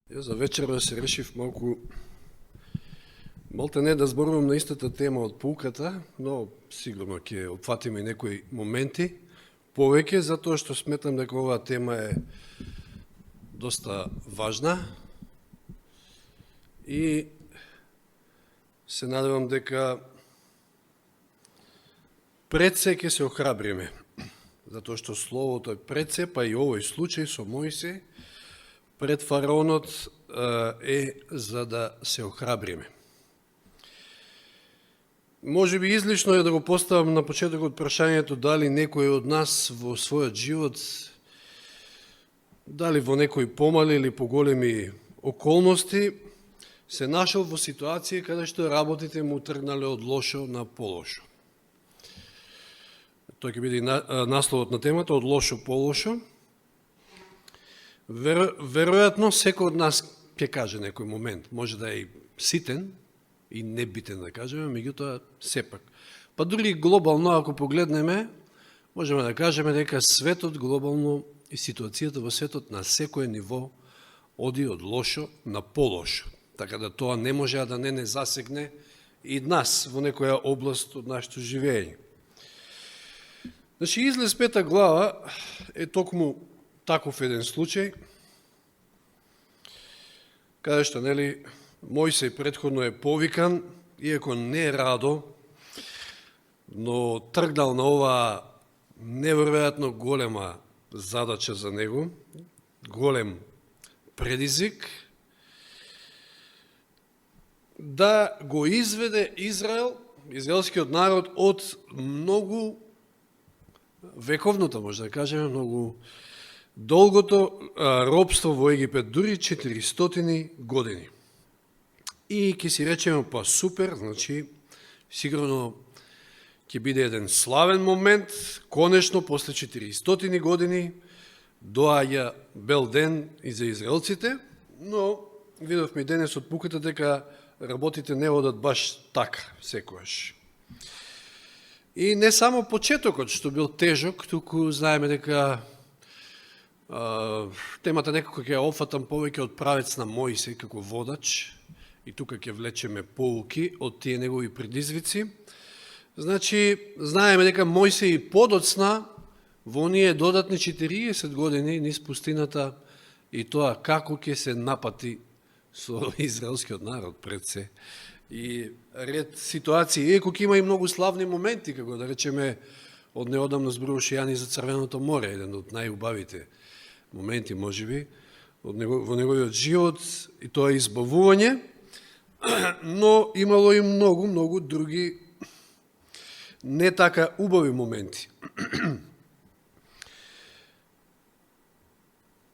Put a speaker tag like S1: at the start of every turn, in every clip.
S1: Ја за вечера се решив малку не да зборувам на истата тема од пулката, но сигурно ќе опфатиме некои моменти повеќе, затоа што сметам дека оваа тема е доста важна и се надевам дека пред се ќе се охрабриме, затоа што словото е пред се, па и овој случај со Мојсей пред фараонот е за да се охрабриме. Може би излишно е да го поставам на почетокот прашањето дали некој од нас во својот живот, дали во некои помали или поголеми околности, се нашол во ситуација каде што работите му тргнале од лошо на полошо. Тој ќе биде насловот на темата, од лошо полошо. Веројатно, секој од нас ќе каже некој момент, може да е ситен и небитен да кажеме, меѓутоа сепак. Па дури глобално, ако погледнеме, можеме да кажеме дека светот глобално и ситуацијата во светот на секое ниво оди од лошо на полошо. Така да тоа не може да не засегне и нас во некоја област од нашето живење. Значи, Излез 5 глава е токму таков еден случај, каде што, Мојсей предходно е повикан, иако не радо, но тргнал на оваа неверојатно голема задача за него, голем предизвик, да го изведе Израел, израелскиот народ, од многу вековното, може да кажеме, многу долгото робство во Египет, дури 400 години. И ќе си речеме, па супер, значи, сигурно ќе биде еден славен момент, конечно, после 400 години, доаѓа бел ден и за израелците, но видовме денес од пуката дека работите не одат баш така, секојаш. И не само почетокот што бил тежок, туку знаеме дека темата некако ќе офатам повеќе од правец на Мојсей како водач, и тука ќе влечеме поуки од тие негови предизвици. Значи, знаеме дека Мојсей подоцна во оние додатни 40 години низ пустината и тоа како ќе се напати со израелскиот народ пред се. И ред ситуации, иако ќе има и многу славни моменти, како да речеме, од неодамно зборуваше Јани за Црвеното море, еден од најубавите моменти, можеби, во неговиот живот, и тоа е избавување, но имало и многу други не така убави моменти.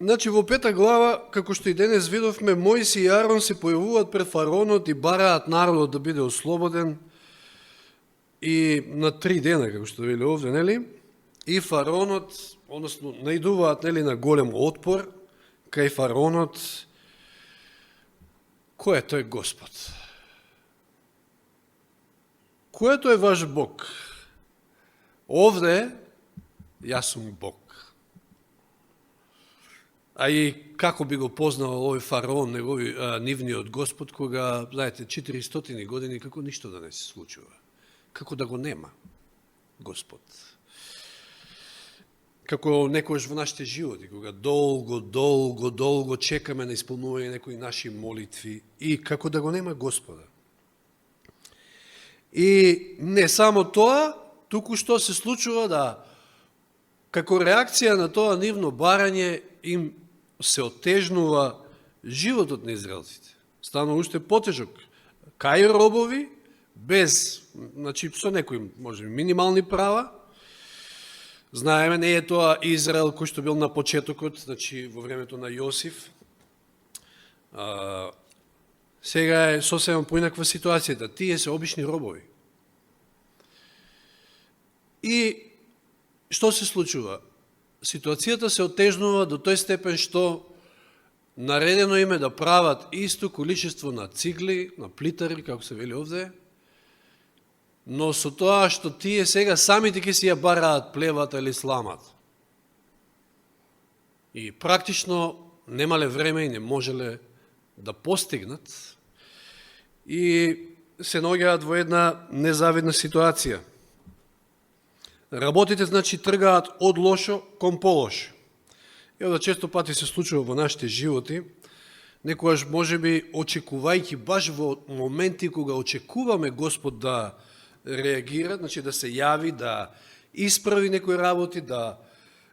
S1: Значи, во 5 глава, како што и денес видовме, Мојсей и Арон се појавуваат пред фараонот и бараат народот да биде ослободен и на 3 дена, како што вели овде, нели? И фараонот, односно, наидуваат, на голем отпор кај фараонот. Кој е тој Господ? Кој е тој ваш Бог? Овде, јас сум Бог. А и како би го познал овој фараон, нивниот Господ, кога, знаете, 400 години, како ништо да не се случува? Како да го нема Господ? Како некојаш во нашите животи, кога долго чекаме на исполнување некои наши молитви и како да го нема Господа. И не само тоа, туку што се случува да, како реакција на тоа нивно барање, им се отежнува животот на израелците. Стана уште потежок. Кај робови, без, значи, со некои, може, минимални права. Знаеме, не е тоа Израел кој што бил на почетокот, значи во времето на Јосиф. Сега е сосема поинаква ситуацијата. Тие се обични робови. И што се случува? Ситуацијата се отежнува до тој степен што наредено име да прават исто количество на цигли, на плитари, како се вели овде, но со тоа што тие сега самите ќе си ја бараат плевата или сламат. И практично немале време и не можеле да постигнат и се наоѓаат во една незавидна ситуација. Работите, значи, тргаат од лошо кон полошо. И да често пати се случува во нашите животи, некојаш можеби очекувајќи баш во моменти кога очекуваме Господ да реагира, значи да се јави, да исправи некои работи, да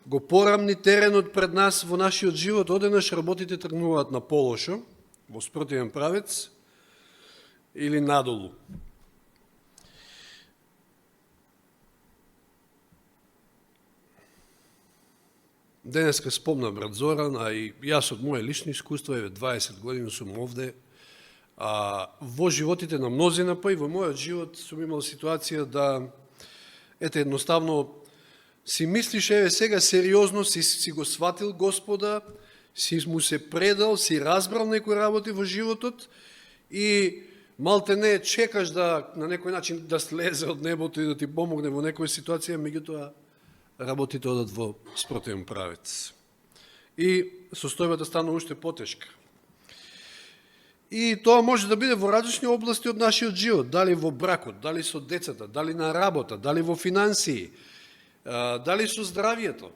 S1: го порамни теренот пред нас во нашиот живот, одеднаш работите тргнуваат на полошо, во спротивен правец или надолу. Денеска спомна брат Зоран, а и јас од моje лични искуства, 20 години сум овде, во животите на мнозина, па и во мојот живот сум имал ситуација да, едноставно си мислиш, сега сериозно си го сватил Господа, си му се предал, си разбрал некои работи во животот и малте не чекаш да на некој начин да слезе од небото и да ти помогне во некоја ситуација, меѓутоа работите одат во спротивен правец. И состојбата стана уште потешка. И тоа може да биде во различни области од нашиот живот, дали во бракот, дали со децата, дали на работа, дали во финансии, дали со здравието.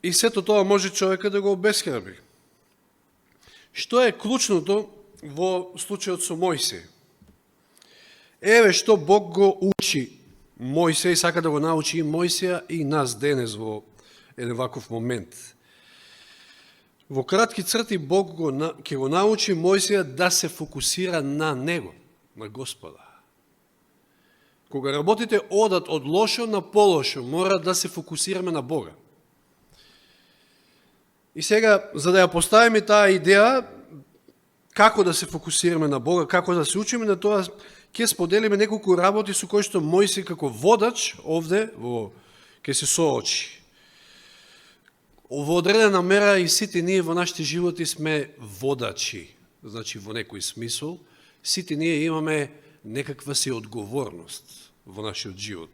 S1: И сето тоа може човека да го обесхрабри. Што е клучното во случајот со Мојсей? Еве што Бог го учи Мојсей, сака да го научи и Мојсеја и нас денес во еден ваков момент. Во кратки црти Бог ќе го научи Мојсеја да се фокусира на него, на Господа. Кога работите одат од лошо на полошо, мора да се фокусираме на Бога. И сега, за да ја поставиме таа идеја, како да се фокусираме на Бога, како да се учиме на тоа, ќе споделиме неколку работи со кои што Мојсей како водач овде ќе се соочи. Во одредена мера и сите ние во нашите животи сме водачи, значи во некој смисол, сите ние имаме некаква си одговорност во нашиот живот.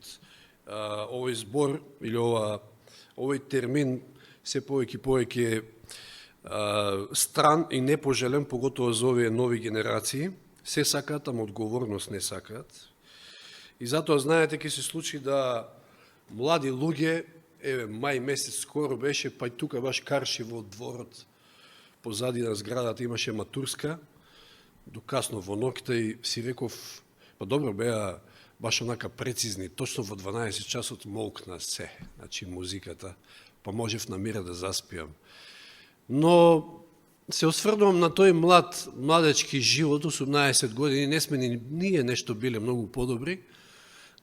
S1: Овој збор или овој термин се повеќе стран и непожелен, поготово за овие нови генерации. Се сакаат, ама одговорност не сакаат. И затоа, знаете, ќе се случи да млади луѓе, мај месец скоро беше, па и тука баш карши во дворот, позади на зградата имаше матурска, до касно во ноќта и си реков, па добро беа баш онака прецизни, точно во 12 часот молкна се, значи музиката, па можев на мира да заспиам. Но се осврнувам на тој младечки живот, 18 години, не сме ние нешто биле многу подобри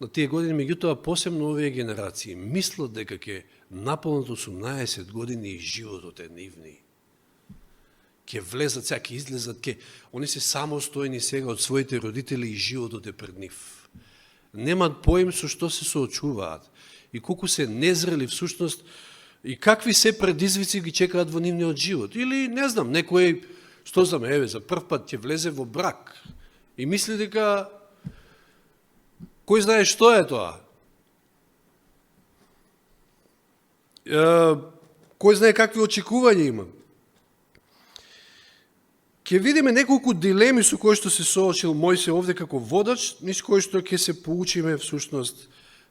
S1: на тие години, меѓутоа посебно овие генерации мислат дека ќе наполнат 18 години и животот е нивни. Ќе влезат, сега ќе излезат, они се самостојни сега од своите родители и животот е пред нив. Немат поим со што се соочуваат и колку се незрели всушност и какви се предизвици ги чекаат во нивниот живот. Или, не знам, некој, што знам, за прв пат ќе влезе во брак и мисли дека кој знае што е тоа? Кој знае какви очекувања има? Ќе видиме неколку дилеми со кои што се соочил Мојсей овде како водач, низ кои што ќе се поучиме всушност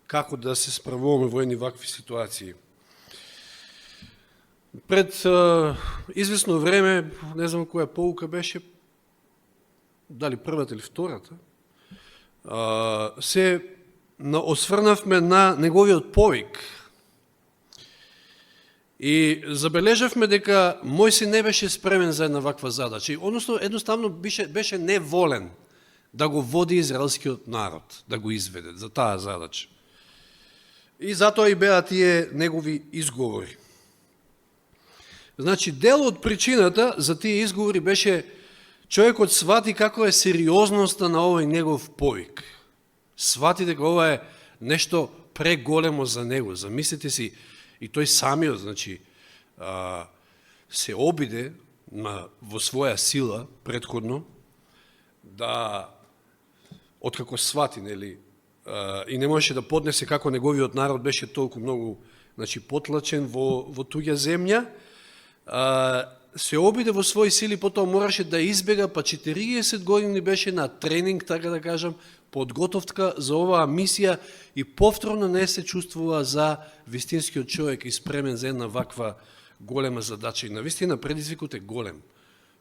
S1: како да се справуваме во едни вакви ситуации. Пред известно време, не знам која поука беше, дали првата или втората, се осврнавме на неговиот повик. И забележавме дека Мојсей не беше спремен за една ваква задача. Односно, едноставно беше неволен да го води израелскиот народ, да го изведе за таа задача. И затоа и беа тие негови изговори. Значи, дел од причината за тие изговори беше човекот свати како е сериозноста на овој негов повик. Свати дека ова е нешто преголемо за него. Замислите си, и тој самиот, значи, се обиде во своја сила претходно да, откако свати, нели, и не можеше да поднесе како неговиот народ беше толку многу, значи, потлачен во туѓа земја, се обиде во своји сили, потоа мораше да избега, па 40 години беше на тренинг, така да кажам, подготовка за оваа мисија и повторно не се чувствува за вистинскиот човек и спремен за една ваква голема задача. И навистина предизвикот е голем.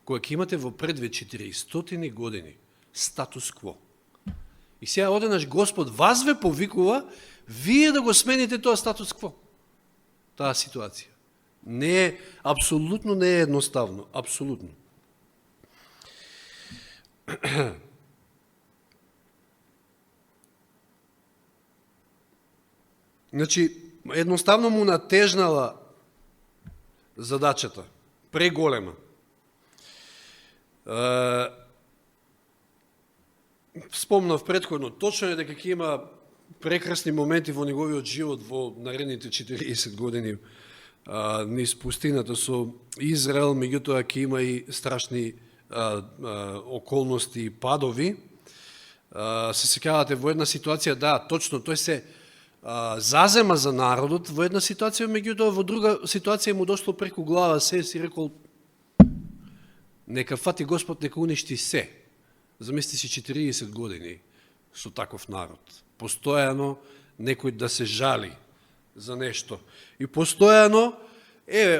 S1: Кога ќе имате во предвид 400 години статус кво. И сега одеднаш Господ вас ве повикува, вие да го смените тоа статус кво. Таа ситуација. Не е, апсолутно не е едноставно. Апсолутно. Значи, едноставно му натежнала задачата. Преголема. Спомнав претходно, точно е дека ќе има прекрасни моменти во неговиот живот во наредните 40 години низ пустината со Израел, меѓутоа ќе има и страшни околности и падови. Се сеќавате во една ситуација, да, точно, тој се зазема за народот во една ситуација, меѓутоа во друга ситуација му дошло преку глава се, си рекол, нека фати Господ, нека уништи се. Замисли си 40 години со таков народ. Постојано некој да се жали за нешто. И постојано,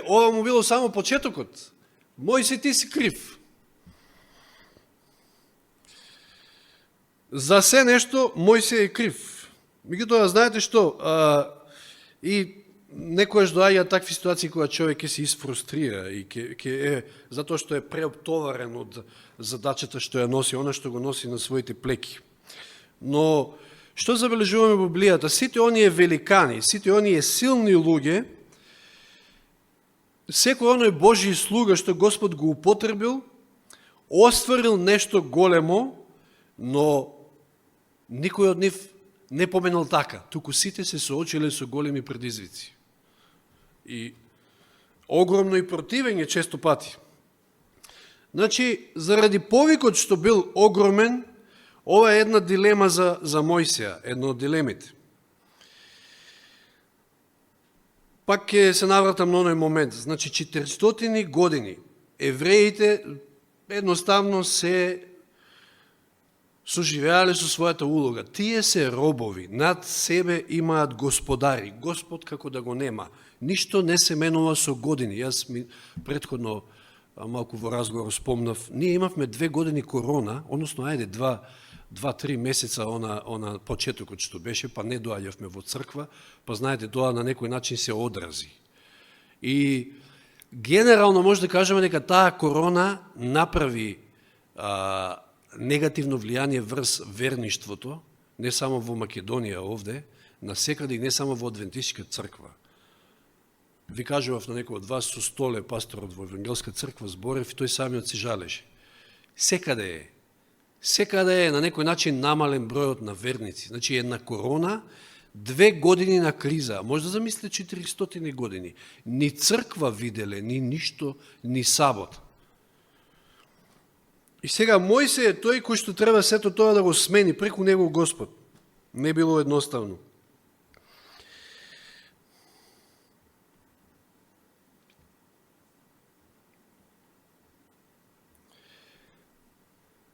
S1: ова му било само почетокот. Мојсе, ти си крив. За се нешто Мојсе е крив. Меѓутоа, знаете што, и некојаш доаѓа такви ситуации кога човек ќе се изфрустрира и затоа што е преоптоварен од задачата што ја носи, она што го носи на своите плеки. Но што забележуваме во Библијата? Сите оние великани, сите оние силни луѓе, секој оној Божи слуга што Господ го употребил, остварил нешто големо, но никој од нив не поменал така, туку сите се соочиле со големи предизвици. И огромно и противење често пати. Значи, заради повикот што бил огромен, ова е една дилема за Мојсија, едно од дилемите. Пак ќе се навратам на оној момент. Значи, 400 години евреите едноставно се соживеале со својата улога. Тие се робови, над себе имаат господари. Господ како да го нема. Ништо не се менува со години. Јас предходно малку во разговор спомнав, ние имавме 2 години корона, односно, ајде, 2-3 месеца она почетокот што беше, па не доаѓавме во црква, па знаете, тоа на некој начин се одрази. И генерално може да кажеме дека таа корона направи негативно влијание врз верништвото, не само во Македонија овде, насекаде и не само во Адвентистичка црква. Ви кажував на некој од вас, со Столе, пасторот во Евангелска црква, зборев и тој самиот се жалеше. Секаде е на некој начин намален бројот на верници. Значи една корона, 2 години на криза, може да замислите 400 години. Ни црква виделе, ни ништо, ни сабот. И сега Мојсе е тој кој што треба сето тоа да го смени, преку него Господ. Не било едноставно.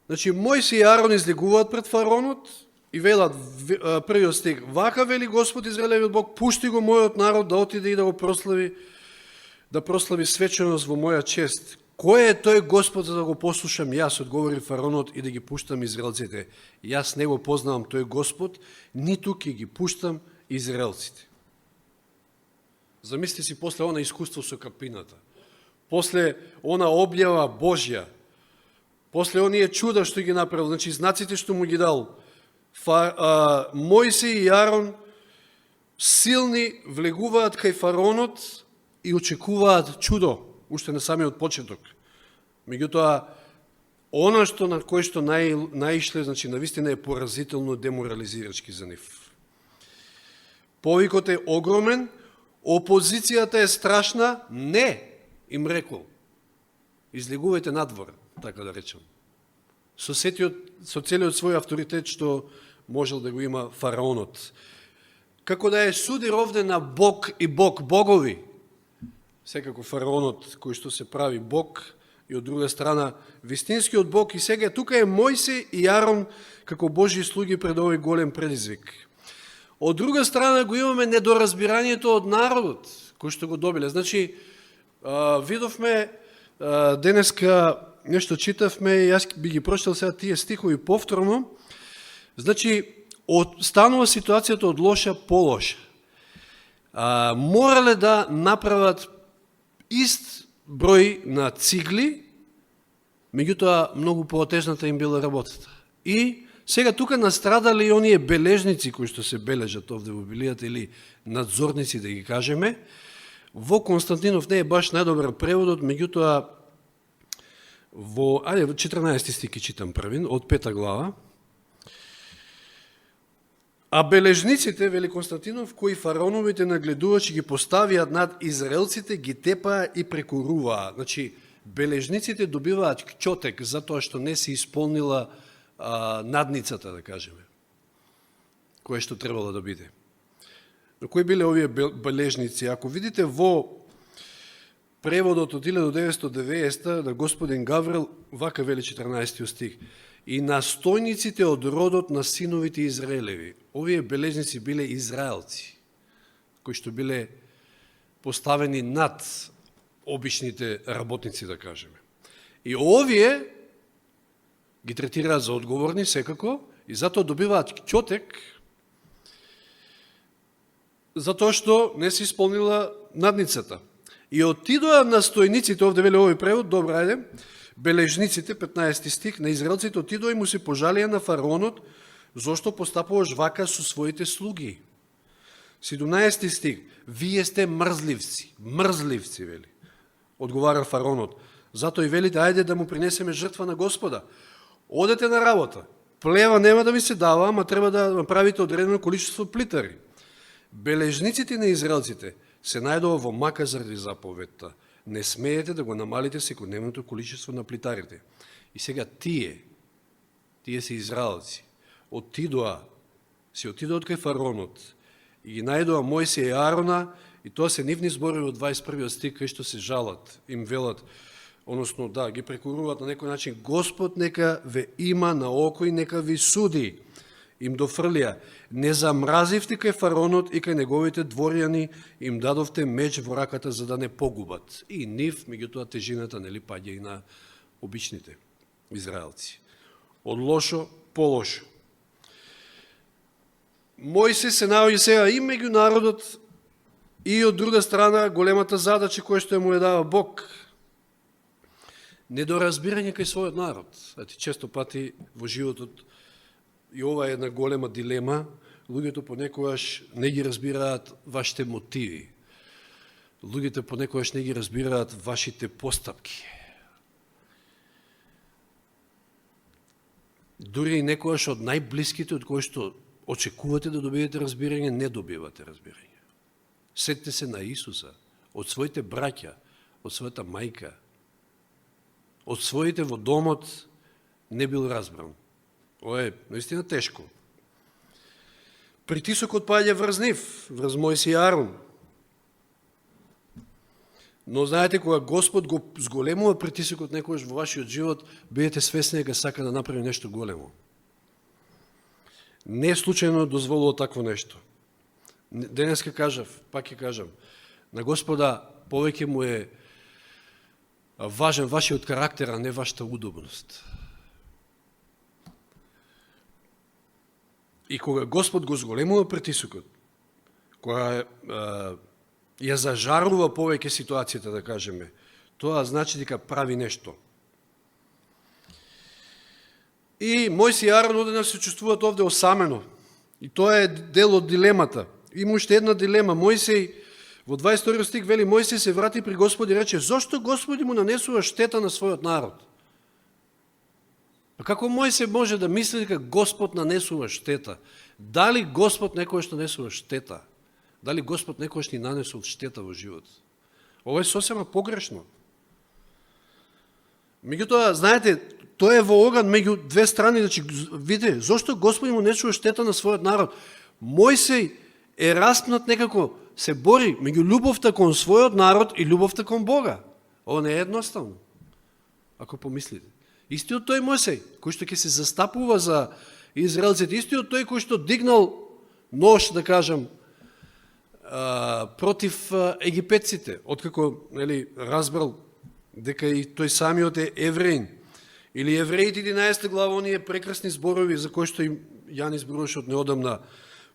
S1: Значи, Мојсе и Арон излегуваат пред фараонот и велат, првиот стих, вака вели Господ Израелевиот Бог, пушти го мојот народ да отиде и да го прослави, да прослави свеченост во моја чест. Кој е тој Господ за да го послушам јас, одговори фараонот, и да ги пуштам израелците? Јас не го познавам тој Господ, ниту ќе ги пуштам израелците. Замисли си после она искуство со капината, после она објава Божја, после оние чуда што ги направил, значи знаците што му ги дал, Мојсе и Арон силни влегуваат кај фараонот и очекуваат чудо, уште на самиот почеток. Меѓутоа, она што на кој што наишле, значи навистина е поразително деморализирачки за нив. Повикот е огромен, опозицијата е страшна, не, им рекол. Излегувајте надвор, така да речем. Со целиот свој авторитет што можел да го има фараонот. Како да е судир овде на Бог и богови. секако фараонот кој што се прави Бог, и од друга страна вистинскиот Бог, и сега тука е Мојсей и Арон како Божји слуги пред овој голем предизвик. Од друга страна го имаме недоразбирањето од народот, кој што го добиле. Значи, видовме, денеска нешто читавме, и јас би ги прочитал сега тие стихови повторно. Значи, станува ситуацијата од лоша по лоша. Морале да направат ист број на цигли, меѓутоа многу поотежната им била работата. И сега тука настрадали и оние бележници кои што се бележат овде во Библијата, или надзорници да ги кажеме. Во Константинов не е баш најдобар преводот, меѓутоа во 14 стих читам првин, од 5 глава. А бележниците, вели Константинов, кои фараоновите нагледувачи ги поставиат над израелците, ги тепаа и прекоруваа. Значи, бележниците добиваат кчотек затоа што не се исполнила надницата, да кажеме, која што требало да биде. Но кои биле овие бележници? Ако видите во преводот од 1990 на господин Гаврил, вака вели 14 стих: и настојниците од родот на синовите Израелеви. Овие бележници биле израелци, кои што биле поставени над обичните работници, да кажеме. И овие ги третираат за одговорни секако, и затоа добиваат кчотек, затоа што не се исполнила надницата. И отидоа настојниците, овде веле овој превод, добро, ајде, бележниците, 15 стих, на израелците отидоа и му се пожалија на фараонот, зошто постапуваш вака со своите слуги. 17 стих, вие сте мрзливци, вели, одговара фараонот. Затоа и велите, ајде да му принесеме жртва на Господа. Одете на работа, плева нема да ви се дава, ама треба да направите одредено количество плитари. Бележниците на израелците се најдува во мака заради заповедта. Не смеете да го намалите секојдневното количество на плитарите. И сега тие се израелци, отидоа кај фараонот и ги најдоа Мојсија и Арона, и тоа се нивни зборови од 21 стих, кај што се жалат, им велат, односно да, ги прекоруват на некој начин, Господ нека ве има на око и нека ви суди. Им дофрлија, не замразивте кај фараонот и кај неговите дворјани, им дадовте меч во раката за да не погубат. И нив, меѓутоа тежината нели паѓа и на обичните израелци. Од лошо по лошо. Мојсей се наоѓа сега и меѓу народот, и од друга страна големата задача која што му ја дава Бог. Недоразбирање кај својот народ. Често пати во животот, и ова е една голема дилема, луѓето понекогаш не ги разбираат вашите мотиви. Луѓето понекогаш не ги разбираат вашите постапки. Дури и некогаш од најблиските, од кои што очекувате да добиете разбирање, не добивате разбирање. Сетите се на Исуса, од своите браќа, од својата мајка, од своите во домот не бил разбран. Ова е наистина тешко. Притисокот паѓа врз нив, врз Мојсија и Арон. Но знаете, кога Господ го зголемува притисокот некојаш во вашиот живот, бидете свесни дека сака да направи нешто големо. Не случајно дозволува такво нешто. Денеска кажав, пак ќе кажам, на Господа повеќе му е важен вашиот карактер, а не вашата удобност. И кога Господ го зголемува притисокот, кога ја зажарува повеќе ситуацијата, да кажеме, тоа значи дека прави нешто. И Мојсија и Арон одеднаш се чувствуваат овде осамено. И тоа е дел од дилемата. Има уште една дилема. Мојсей, во 22 стих вели, Мојсей се врати при Господи и рече, зошто Господи му нанесува штета на својот народ? А како Мојсей може да мисли дека Господ нанесува штета? Дали Господ некојаш нанесува штета? Дали Господ некојаш ни нанесува штета во живот? Ова е сосема погрешно. Меѓутоа, знаете, тоа е во оган меѓу две страни, значи, видите, зошто Господ му нанесува штета на својот народ? Мојсей е распнат некако се бори меѓу љубовта кон својот народ и љубовта кон Бога. Ова не е едноставно, ако помислите. Истиот тој Мојсей, кој што ќе се застапува за израелците, истиот тој кој што дигнал нож, да кажам, против египетците, откако разбрал дека и тој самиот е евреин. Или Евреите 11 глава, оние прекрасни зборови за кои што им Јан изборуваше од неодамна.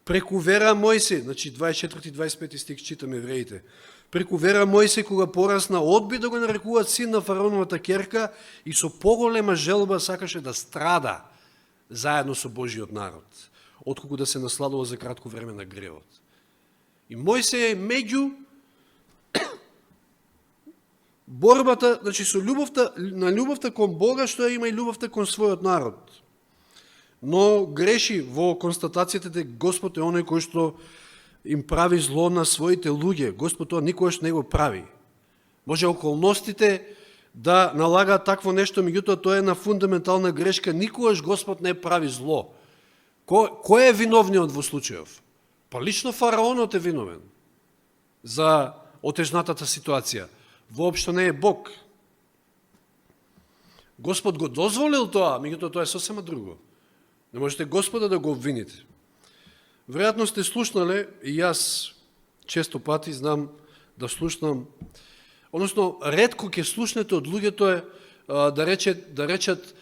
S1: Преку вера Мојсей, значи 24-25 стих читаме Евреите. Преку вера Мојсей кога порасна одби да го нарекуваат син на фараоновата ќерка и со поголема желба сакаше да страда заедно со Божиот народ, отколку да се насладува за кратко време на гревот. И Мојсей е меѓу борбата, значи со љубовта кон Бога, што има и љубовта кон својот народ. Но греши во констатацијата дека Господ е оној кој што им прави зло на своите луѓе. Господ тоа никогаш не го прави. Може околностите да налагаат такво нешто, меѓутоа тоа е на фундаментална грешка. Никогаш Господ не прави зло. Кој е виновниот во случајов? Па лично фараонот е виновен за отежнатата ситуација. Воопшто не е Бог. Господ го дозволил тоа, меѓутоа тоа е сосема друго. Не можете Господа да го обвините. Веројатно сте слушнале, и јас често пати знам да слушнам, односно ретко ќе слушнете од луѓето е да речат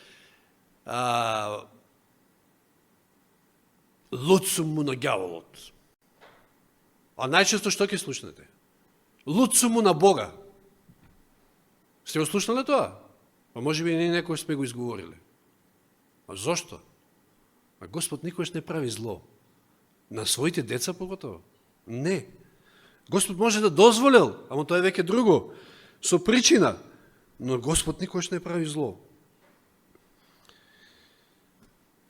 S1: луд сум му на ѓаволот. А најчесто што ќе слушнете? Луд сум му на Бога. Сте го слушнале тоа? А може би не некој сме го изговориле. А зошто? А Господ никогаш не прави зло. На своите деца поготово? Не. Господ може да дозволил, ама тоа е веќе друго, со причина, но Господ никогаш не прави зло.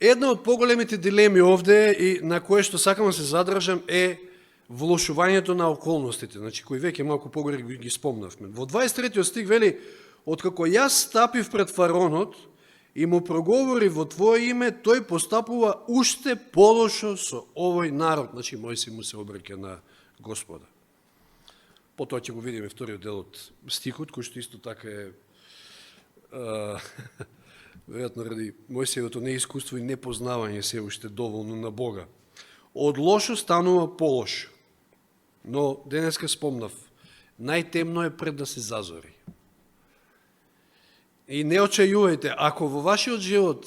S1: Една од поголемите дилеми овде и на кое што сакам да се задржам е влошувањето на околностите, значи кои веќе малку погоре ги спомнавме. Во 23 стих вели: откако јас стапив пред фараонот и му проговори во твое име, тој постапува уште полошо со овој народ. Значи Мојсей му се обраќа на Господа. Потоа ќе го видиме вториот дел од стихот, кој што исто така е веројатно ради Мојсеевото неискуство и непознавање се уште доволно на Бога. Од лошо станува полошо. Но денеска спомнав, најтемно е пред да се зазори. И не очајувајте, ако во вашиот живот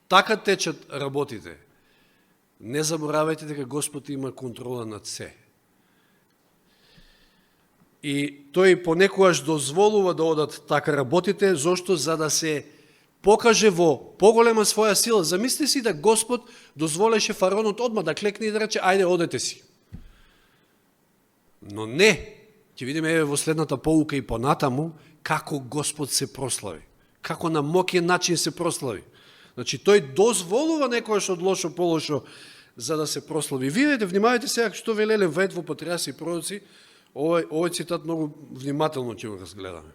S1: така течат работите, не заборавајте дека Господ има контрола над се. И тој понекогаш дозволува да одат така работите, зошто? За да се покаже во поголема своја сила. Замисли си да Господ дозволеше фараонот одма да клекне и да рече: ајде, одете си. Но не, ќе видиме еве во следната поука и понатаму, како Господ се прослави. Како на моќен начин се прослави. Значи, тој дозволува некојаш од лошо полошо за да се прослави. Видете, внимавајте сега што велеле вајд во Патриарси и пророци. Овој цитат многу внимателно ќе го разгледаме.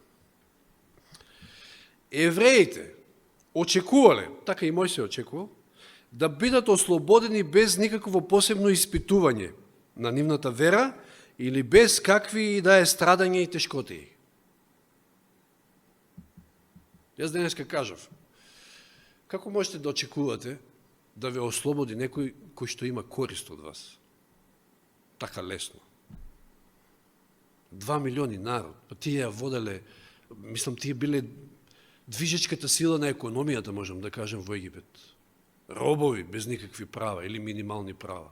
S1: Евреите очекувале, така и Мојсей очекувал, да бидат ослободени без никакво посебно испитување на нивната вера или без какви и да е страдање и тешкотии. Јас денеска кажав, како можете да очекувате да ве ослободи некој кој што има корист од вас? Така лесно. 2 милиони народ, па тие ја воделе, мислам, тие биле движечката сила на економијата, можем да кажем, во Египет. Робови без никакви права или минимални права.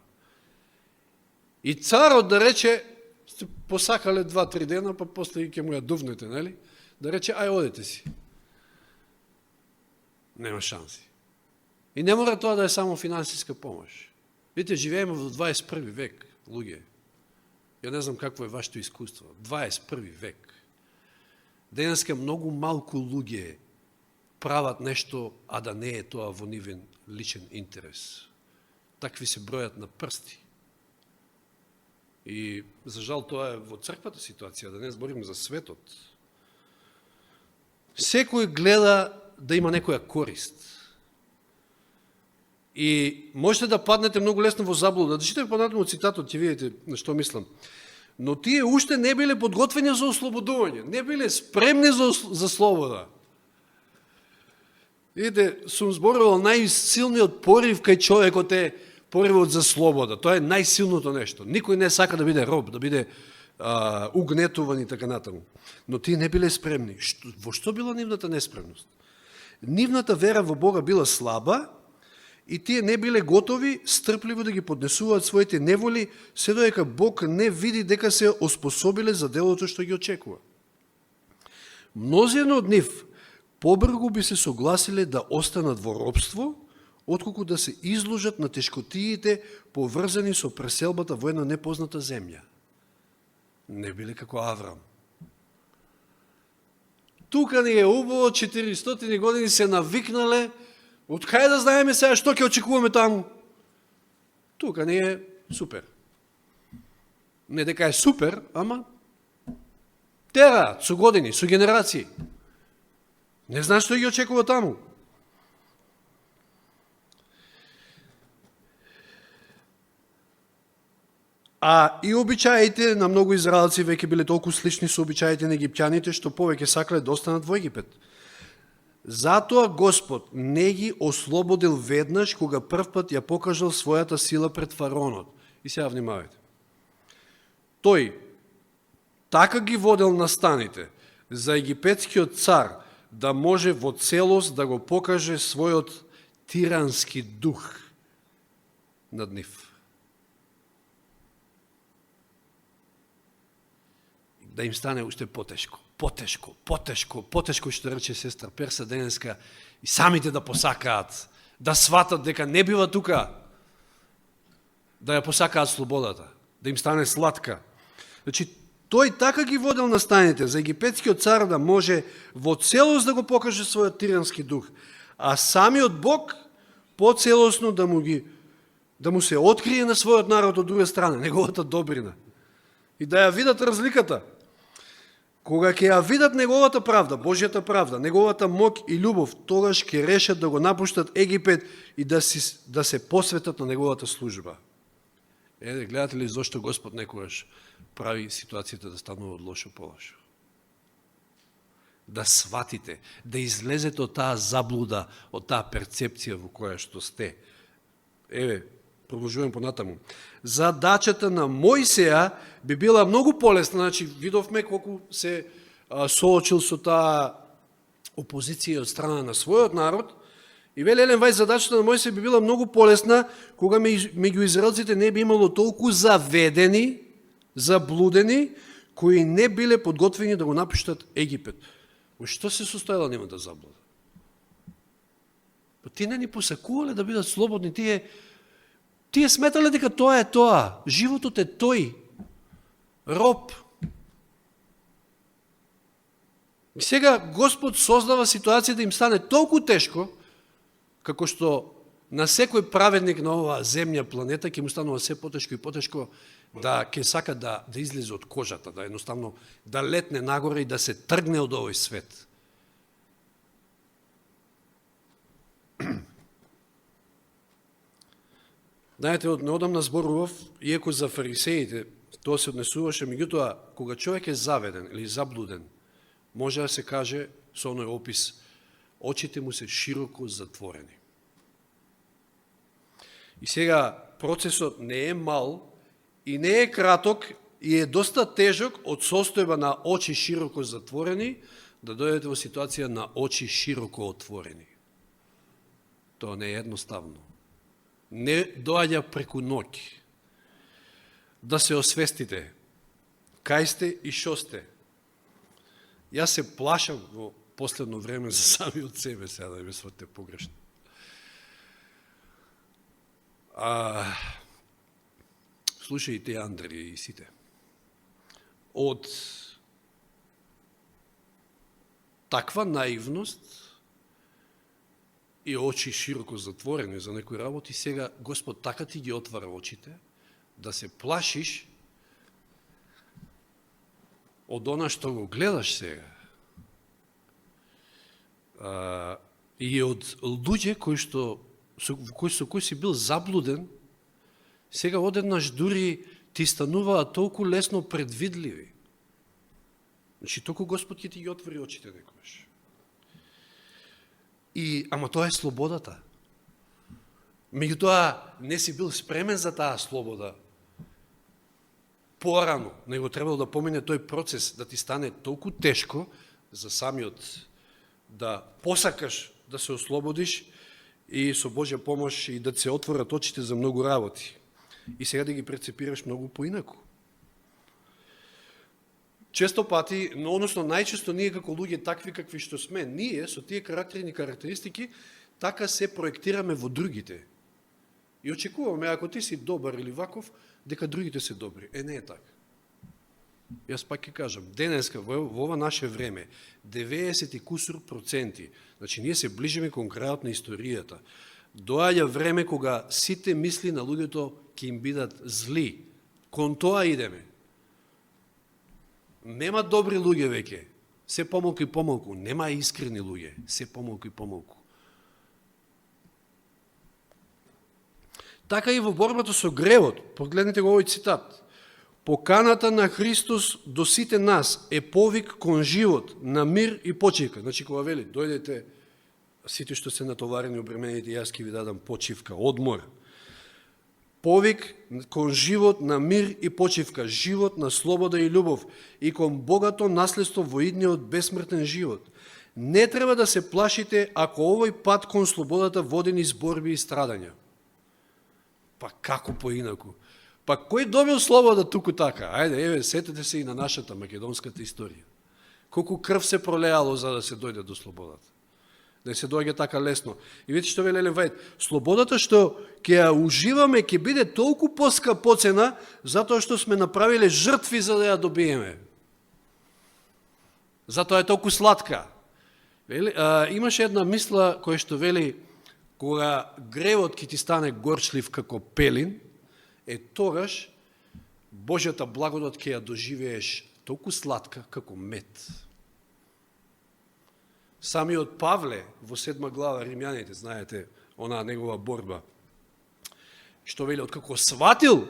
S1: И царот да рече, сте посакале 2-3 дена, па после ќе му ја дувнете, нели? Да рече: ај, одете си. Нема шанси. И не мора тоа да е само финансиска помош. Видите, живееме во 21 век, луѓе. Ја не знам какво е вашето искуство. 21 век. Денеска многу малку луѓе прават нешто, а да не е тоа во нивен личен интерес. Такви се бројат на прсти. И, за жал, тоа е во црквата ситуација, да не збориме за светот. Секој гледа да има некоја корист. И можете да паднете многу лесно во заблуда. Да читаме понатаму цитатот, ќе видите на што мислам. Но тие уште не биле подготвени за ослободување, не биле спремни за слобода. Видите, сум зборувал, најсилниот порив кај човекот е поривот за слобода. Тоа е најсилното нешто. Никој не сака да биде роб, да биде угнетуван и така натаму. Но тие не биле спремни. Во што била нивната неспремност? Нивната вера во Бога била слаба и тие не биле готови стрпливо да ги поднесуваат своите неволи, се додека Бог не види дека се оспособиле за делото што ги очекува. Мнозина од нив побрзо би се согласиле да останат во робство, отколку да се изложат на тешкотиите поврзани со преселбата во една непозната земја. Не биле како Аврам. Тука ни е убаво, 400 години се навикнале, од кај да знаеме сега што ќе очекуваме таму? Тука ни е супер. Не дека е супер, ама тераат со години, со генерации. Не знаеш што ги очекува таму. А и обичаите на многу израелци веќе биле толку слични со обичаите на египтјаните, што повеќе сакале да останат во Египет. Затоа Господ не ги ослободил веднаш, кога првпат ја покажал својата сила пред фараонот. И сега внимавајте. Тој така ги водел настаните за египетскиот цар да може во целост да го покаже својот тирански дух над нив. Да им стане уште потешко, што рече сестра Перса денеска, и самите да посакаат, да сватат дека не бива тука, да ја посакаат слободата, да им стане сладка. Значи, тој така ги водел настаните за египетскиот цар да може во целост да го покаже својот тирански дух, а самиот Бог поцелосно да му се открие на својот народ од друга страна, неговата добрина. И да ја видат разликата. Кога ќе ја видат неговата правда, Божјата правда, неговата моќ и љубов, тогаш ќе решат да го напуштат Египет и да се посветат на неговата служба. Гледате ли зошто Господ некогаш прави ситуацијата да станува од лошо по лошо? Да сватите, да излезете од таа заблуда, од таа перцепција во која што сте. Продолжувам понатаму. Задачата на Мојсеја би била многу полесна, значи видовме колку се соочил со таа опозиција од страна на својот народ, и вели Елен Вајд, задачата на Мојсеја би била многу полесна, кога меѓу израелците не би имало толку заведени, заблудени, кои не биле подготвени да го напуштат Египет. Во што се состоела нивната заблуда? Тие не ни посакувале да бидат слободни, тие сметале дека тоа е тоа, животот е тој, роб. И сега Господ создава ситуација да им стане толку тешко, како што на секој праведник на оваа земја, планета, ќе му станува се потешко и потешко, да ќе сака да излезе од кожата, да едноставно да летне нагоре и да се тргне од овој свет. Знаете, неодамна зборував, иако за фарисеите тоа се однесуваше, меѓутоа, кога човек е заведен или заблуден, може да се каже со оној опис, очите му се широко затворени. И сега процесот не е мал и не е краток и е доста тежок од состојба на очи широко затворени да дојдете во ситуација на очи широко отворени. Тоа не е едноставно. Не доаѓа преку ноќ. Да се освестите кај сте и шо сте. Јас се плашам во последно време за самиот себе, сега да ме сватите погрешно. Слушајте, Андреј и сите. Од таква наивност и очи широко затворени за некои работи, сега Господ така ти ги отвара очите, да се плашиш од она што го гледаш сега. И од луѓе со кои си бил заблуден, сега одеднаш дури ти стануваат толку лесно предвидливи. Значи, толку Господ ќе ти ги отвори очите некојаш. Ама тоа е слободата. Меѓутоа, не си бил спремен за таа слобода порано, него требало да помине тој процес, да ти стане толку тешко за самиот да посакаш да се ослободиш и со Божја помош и да се отворат очите за многу работи. И сега да ги прецепираш многу поинаку. Често пати, но односно најчесто ние како луѓе такви какви што сме, ние со тие карактерни карактеристики така се проектираме во другите. И очекуваме, ако ти си добар или ваков, дека другите се добри. Не е така. Јас пак ќе кажам, денеска, во ова наше време, 90 и кусур проценти, значи ние се ближиме кон крајот на историјата, доаѓа време кога сите мисли на луѓето ќе им бидат зли. Кон тоа идеме. Нема добри луѓе веќе, се помалку и помалку, нема искрени луѓе, се помалку и помалку. Така и во борбата со гревот, погледнете го овој цитат. Поканата на Христос до сите нас е повик кон живот, на мир и почивка. Значи, кога вели, дојдете, сите што се натоварени, обременените, јас ќе ви дадам почивка, одмор. Повик кон живот на мир и почивка, живот на слобода и љубов и кон богато наследство во идниот бесмртен живот. Не треба да се плашите ако овој пат кон слободата води низ борби и страдања. Па како поинаку? Па кој добил слобода туку така? Ајде, еве, сетете се и на нашата македонската историја. Колку крв се пролеало за да се дојде до слободата. Да се доаѓа така лесно. И видите што вели Елен Вајд, слободата што ќе ја уживаме ќе биде толку поскапоцена затоа што сме направиле жртви за да ја добиеме. Затоа е толку сладка. Имаше една мисла која што вели кога гревот ќе ти стане горчлив како пелин, тогаш Божјата благодат ќе ја доживееш толку сладка како мед. Самиот Павле во 7 глава Римјаните, знаете, онаа негова борба, што вели, откако сватил,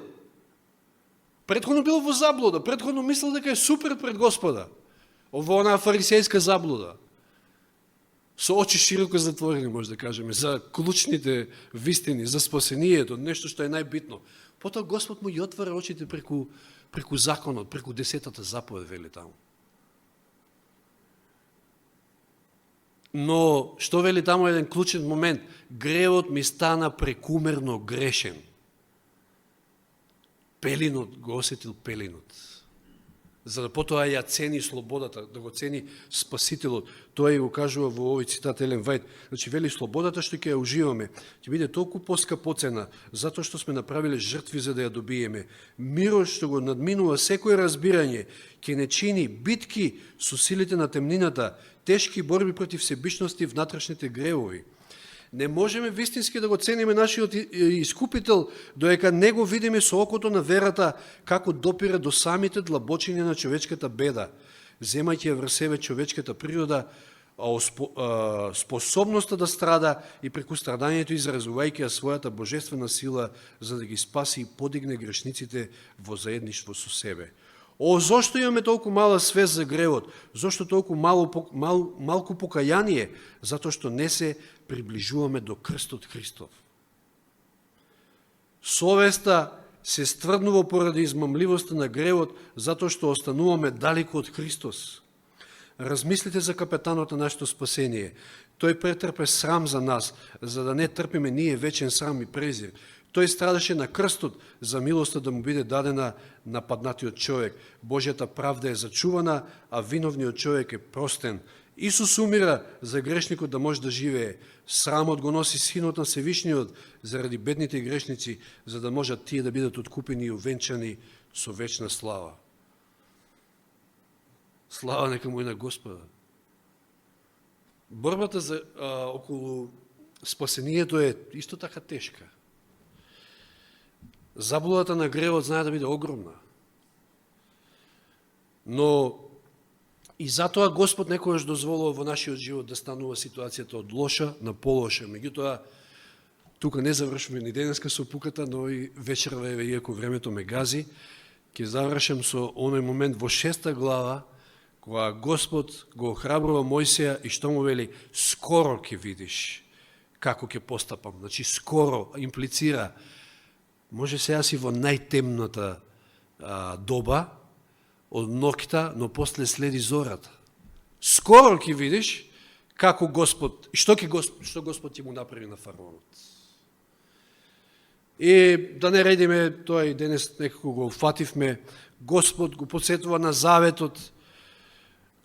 S1: претходно бил во заблуда, претходно мислил дека е супер пред Господа, во онаа фарисејска заблуда, со очи широко затворени, може да кажеме, за клучните вистини, за спасението, нешто што е најбитно. Потоа Господ му ги отвара очите преку законот, преку 10-та заповед, вели таму. Но, што вели таму еден клучен момент, гревот ми стана прекумерно грешен. Пелинот, го осетил пелинот. За да потоа ја цени слободата, да го цени Спасителот. Тоа и го кажува во овој цитат Елен Вајд. Значи, вели, слободата што ќе ја уживаме, ќе биде толку поскапоцена, затоа што сме направиле жртви за да ја добиеме. Мирот што го надминува секој разбирање, ќе не чини битки со силите на темнината, тешки борби против себичности и внатрешните гревови. Не можеме вистински да го цениме нашиот искупител, доека не го видиме со окото на верата како допира до самите длабочини на човечката беда, земајќи ја врз себе човечката природа, способноста да страда и преку страдањето изразувајќи ја својата божествена сила за да ги спаси и подигне грешниците во заедништво со себе. Зошто имаме толку мала свест за гревот? Зошто толку малку покаяние? Затоа што не се приближуваме до крстот Христов. Совеста се стврднува поради измамливоста на гревот, затоа што остануваме далеко од Христос. Размислите за капетанот на нашето спасение. Тој претрпе срам за нас, за да не трпиме ние вечен срам и презир. Тој страдаше на крстот за милоста да му биде дадена на паднатиот човек. Божјата правда е зачувана, а виновниот човек е простен. Исус умира за грешникот да може да живее. Срамот го носи Синот на Севишниот заради бедните грешници, за да можат тие да бидат откупени и увенчани со вечна слава. Слава нека му и на Господа. Борбата за околу спасението е исто така тешка. Заблудата на гревот знае да биде огромна. Но и затоа Господ некојаш дозволува во нашиот живот да станува ситуацијата од лоша на полоша. Меѓутоа, тука не завршуваме ни денеска со пуката, но и вечерва, еве, иако времето ме гази, ќе завршам со оној момент во 6 глава, кога Господ го охрабрува Мојсија и што му вели, скоро ќе видиш како ќе постапам. Значи, скоро имплицира, може сега си во најтемната доба од ноќта, но после следи зората. Скоро ќе видиш како Господ, што Господ ќе му направи на фараонот. И да не редиме, тоа и денес некако го уфативме, Господ го подсетува на заветот,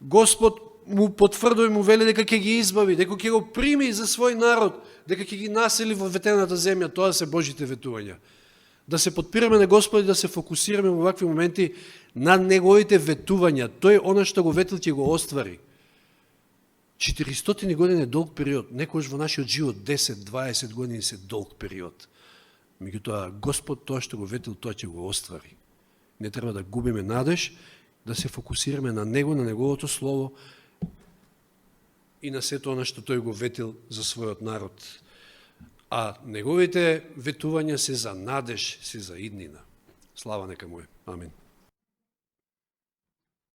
S1: Господ му потврдува и му вели дека ќе ги избави, дека ќе го прими за свој народ, дека ќе ги насели во ветената земја, тоа се Божите ветувања. Да се подпираме на Господ и да се фокусираме во вакви моменти на неговите ветувања. Тој она што го ветил ќе го оствари. 400 години е долг период, некојаш во нашиот живот 10-20 години се долг период. Меѓутоа, Господ тоа што го ветил, тоа ќе го оствари. Не треба да губиме надеж, да се фокусираме на Него, на Неговото Слово и на сето она што Тој го ветил за својот народ. А Неговите ветувања се за надеж, се за иднина. Слава нека му е. Амин.